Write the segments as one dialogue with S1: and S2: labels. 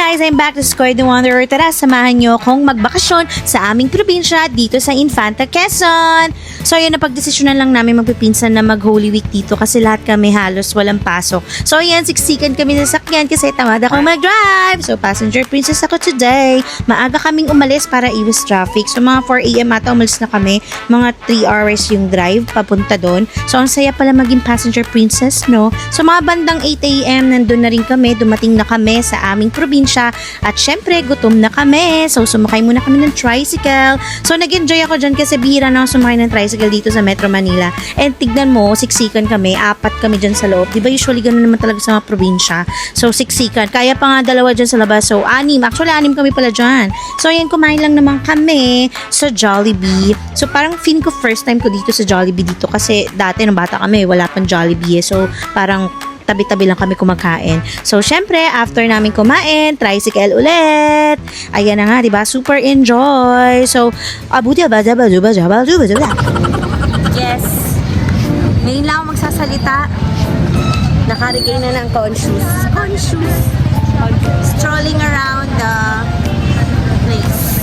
S1: guys! I'm back to Square the Wanderer. Tara, samahan nyo akong magbakasyon sa aming probinsya dito sa Infanta, Quezon. So ayun, napagdesisyonan lang namin magpipinsan na mag-Holy Week dito kasi lahat kami halos walang pasok. So ayan, siksikan kami sa sakyan kasi tamad akong mag-drive. So passenger princess ako today. Maaga kaming umalis para iwas traffic. So mga 4 a.m. ata umalis na kami. Mga 3 hours yung drive papunta doon. So ang saya pala maging passenger princess, no? So mga bandang 8 a.m. nandun na rin kami. Dumating na kami sa aming probinsya at syempre gutom na kami. So sumakay muna kami ng tricycle. So nag-enjoy ako dyan kasi bihira na ako sumakay ng tricycle dito sa Metro Manila. And tignan mo, siksikan kami, 4 kami dyan sa loob. Diba usually ganun naman talaga sa mga probinsya. So siksikan, kaya pa nga 2 dyan sa labas. So 6, actually 6 kami pala dyan. So ayan, kumain lang naman kami sa Jollibee. So parang feeling ko first time ko dito sa Jollibee dito kasi dati nung bata kami wala pang Jollibee. So parang tabi-tabi lang kami kumakain. So, syempre, after namin kumain, tricycle ulit. Ayan na nga, diba? Super enjoy. So, yes. Ngayon lang ako magsasalita. Nakaregain na ng conscious. Strolling around the place.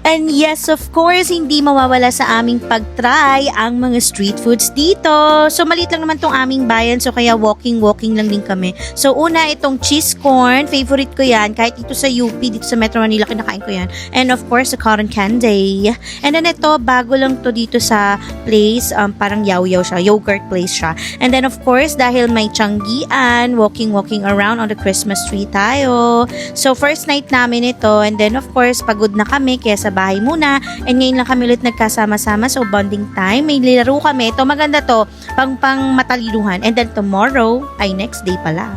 S1: And yes, of course, hindi mawawala sa aming pag-try ang mga street foods dito. So, maliit lang naman tong aming bayan. So, kaya walking lang din kami. So, una, itong cheese corn. Favorite ko yan. Kahit dito sa UP, dito sa Metro Manila, kinakain ko yan. And of course, the cotton candy. And then ito, bago lang to dito sa place. Parang yaw-yaw siya. Yogurt place siya. And then of course, dahil may tiyanggian, walking around on the Christmas tree tayo. So, first night namin ito. And then of course, pagod na kami. Kaya sa bahay muna. And ngayon lang kami ulit nagkasama-sama. So, bonding time. May laro kami. Ito, maganda to. Pang mataliluhan. And then tomorrow, ay next day pala.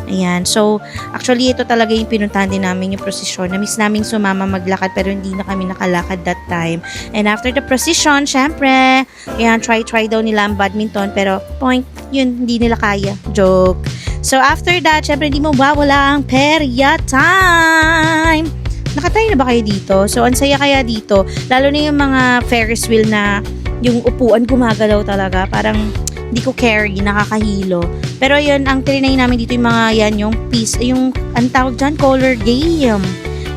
S1: Ayan. So, actually, ito talaga yung pinuntahan din namin yung prosesyon. Na-miss namin sumama maglakad pero hindi na kami nakalakad that time. And after the procession, syempre, ayan, try daw nila ang badminton pero point, yun, hindi nila kaya. Joke. So, after that, syempre, hindi mo wala ang perya time. Nakatay na ba kayo dito? So, ang saya kaya dito. Lalo na yung mga Ferris wheel na yung upuan gumagalaw talaga. Parang hindi ko carry, nakakahilo. Pero yun, ang trinay namin dito yung mga yan, yung piece, yung ang tawag dyan, color game.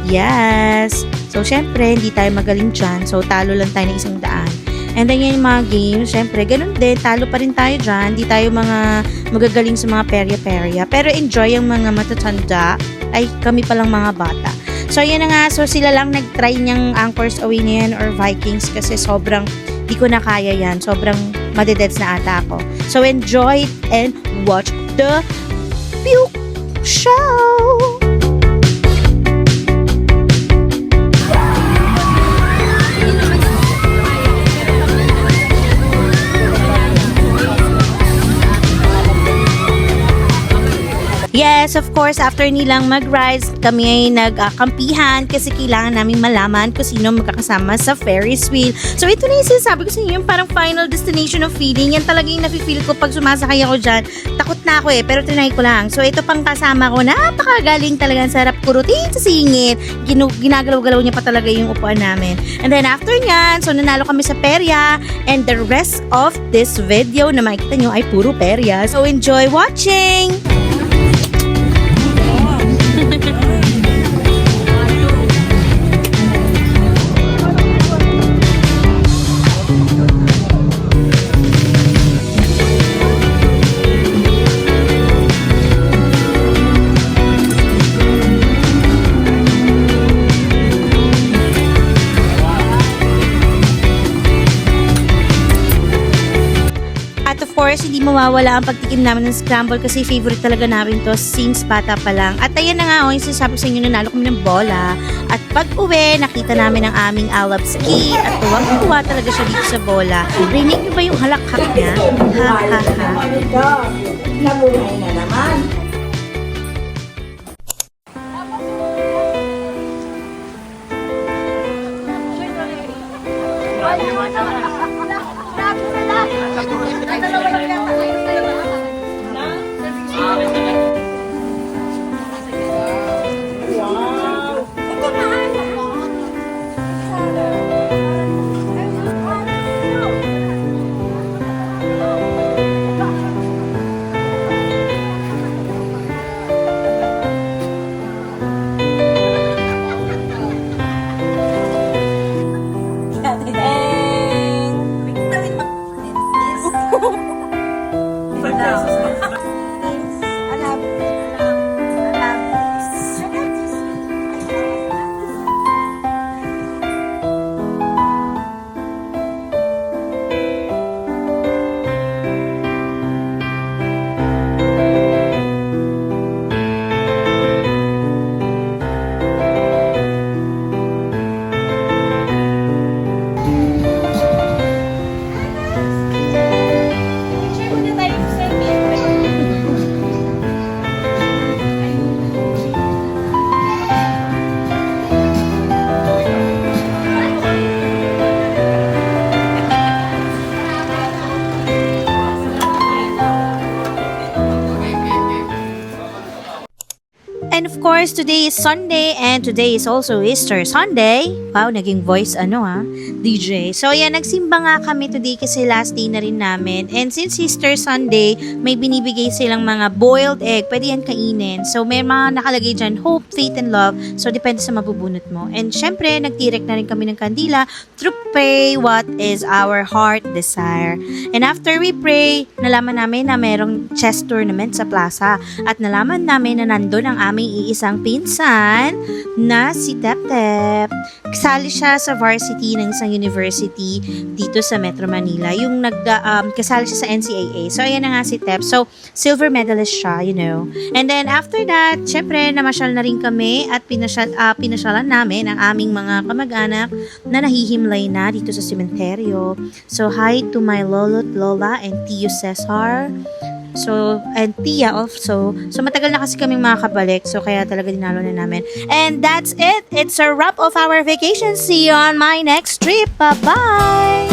S1: Yes. So, syempre, hindi tayo magaling dyan. So, talo lang tayo ng 100. And then yan yung mga games, syempre, ganun din, talo pa rin tayo dyan. Hindi tayo mga magagaling sa mga perya-perya. Pero enjoy yung mga matatanda. Ay, kami palang mga bata. So, ayan na nga. So, sila lang nag-try niyang Anchors Away na yan or Vikings kasi sobrang di ko na kaya yan. Sobrang madededs na ata ako. So, enjoy and watch the Puke Show! Yes, of course, after nilang mag-rides, kami ay nagkampihan kasi kailangan namin malaman kung sino magkakasama sa Ferris wheel. So, ito na yung sinasabi ko sa inyo, yung parang final destination of feeling. Yan talaga yung nafe-feel ko pag sumasakay ako dyan. Takot na ako pero trinay ko lang. So, ito pang kasama ko, napakagaling talaga. Sarap kurutin sa singit. Ginagalaw-galaw niya pa talaga yung upuan namin. And then, after nyan, so nanalo kami sa perya. And the rest of this video na makikita nyo ay puro perya. So, enjoy watching! At of course, hindi mawawala ang pagtikim namin ng scramble kasi favorite talaga namin to since bata pa lang. At ayan na nga, yung sinasabi sa inyo, nanalo kami ng bola. At pag uwi, nakita namin ang aming Alapski at tuwang-tuwa talaga siya dito sa bola. Rinig niyo ba yung halakhak niya? Ha ha ha.
S2: Nabuhay na naman.
S1: course, today is Sunday and today is also Easter Sunday. Wow, naging voice DJ. So ayan, nagsimba nga kami today kasi last day na rin namin. And since Easter Sunday, may binibigay silang mga boiled egg. Pwede yan kainin. So may mga nakalagay dyan, hope, faith, and love. So depende sa mabubunot mo. And syempre, nagdirect na rin kami ng kandila to pray what is our heart desire. And after we pray, nalaman namin na merong chess tournament sa plaza. At nalaman namin na nandun ang aming iisang pinsan na si Tep Tep. Kasali siya sa varsity ng isang university dito sa Metro Manila. Yung kasali siya sa NCAA. So, ayan na nga si Tep. So, silver medalist siya, you know. And then, after that, syempre, namasyal na rin kami at pinasyalan namin ang aming mga kamag-anak na nahihimlay na dito sa sementeryo. So, hi to my lolo't lola and Tio Cesar. So, and Tia also. So, matagal na kasi kaming makakabalik. So, kaya talaga dinalo na namin. And that's it. It's a wrap of our vacation. See you on my next trip. Bye-bye!